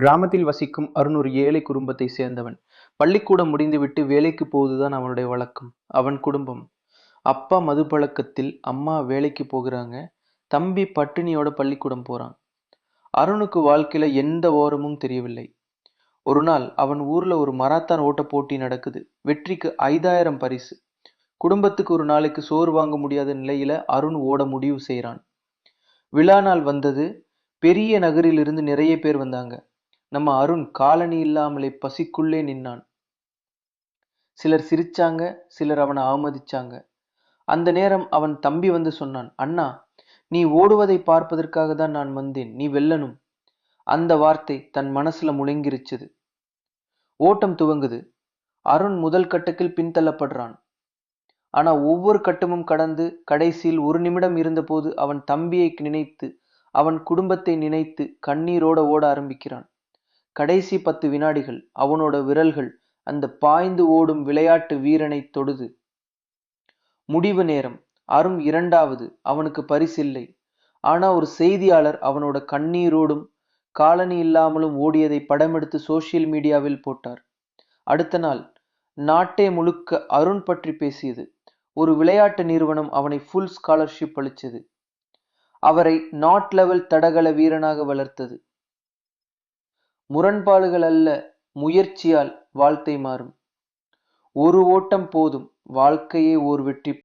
கிராமத்தில் வசிக்கும் அருண் ஒரு ஏழை குடும்பத்தை சேர்ந்தவன். பள்ளிக்கூடம் முடிந்துவிட்டு வேலைக்கு போவதுதான் அவனுடைய வழக்கம். அவன் குடும்பம். அப்பா மதுப்பழக்கத்தில், அம்மா வேலைக்கு போகிறாங்க. தம்பி பட்டினியோட பள்ளிக்கூடம் போறான். அருணுக்கு வாழ்க்கையில எந்த ஓரமும் தெரியவில்லை. ஒரு நாள் அவன் ஊர்ல ஒரு மராத்தான் ஓட்ட போட்டி நடக்குது. வெற்றிக்கு 5000 பரிசு. குடும்பத்துக்கு ஒரு நாளைக்கு சோறு வாங்க முடியாத நிலையில அருண் ஓட முடிவு செய்றான். விழா நாள் வந்தது. பெரிய நகரிலிருந்து நிறைய பேர் வந்தாங்க. நம்ம அருண் காலணி இல்லாமலே பசிக்குள்ளே நின்னான். சிலர் சிரிச்சாங்க, சிலர் அவனை அவமதிச்சாங்க. அந்த நேரம் அவன் தம்பி வந்து சொன்னான், அண்ணா, நீ ஓடுவதை பார்ப்பதற்காக தான் நான் வந்தேன். நீ வெல்லணும். அந்த வார்த்தை தன் மனசுல முழங்கிருச்சுது. ஓட்டம் துவங்குது. அருண் முதல் கட்டத்தில் பின்தள்ளப்படுறான். ஆனா ஒவ்வொரு கட்டமும் கடந்து கடைசியில் ஒரு நிமிடம் இருந்தபோது அவன் தம்பியை நினைத்து, அவன் குடும்பத்தை நினைத்து கண்ணீரோட ஓட ஆரம்பிக்கிறான். கடைசி 10 வினாடிகள் அவனோட விரல்கள் அந்த பாய்ந்து ஓடும் விளையாட்டு வீரனை தொடுது. முடிவு நேரம். அருண் 2வது. அவனுக்கு பரிசில்லை. ஆனா ஒரு செய்தியாளர் அவனோட கண்ணீரோடும் காலணி இல்லாமலும் ஓடியதை படமெடுத்து சோசியல் மீடியாவில் போட்டார். அடுத்த நாள் நாட்டே முழுக்க அருண் பற்றி பேசியது. ஒரு விளையாட்டு நிறுவனம் அவனை ஃபுல் ஸ்காலர்ஷிப் அளிச்சது. அவரை நாட் லெவல் தடகள வீரனாக வளர்த்தது. முரண்பாடுகள் அல்ல, முயற்சியால் வாழ்க்கை மாறும். ஒரு ஓட்டம் போதும், வாழ்க்கையே ஓர் வெற்றி.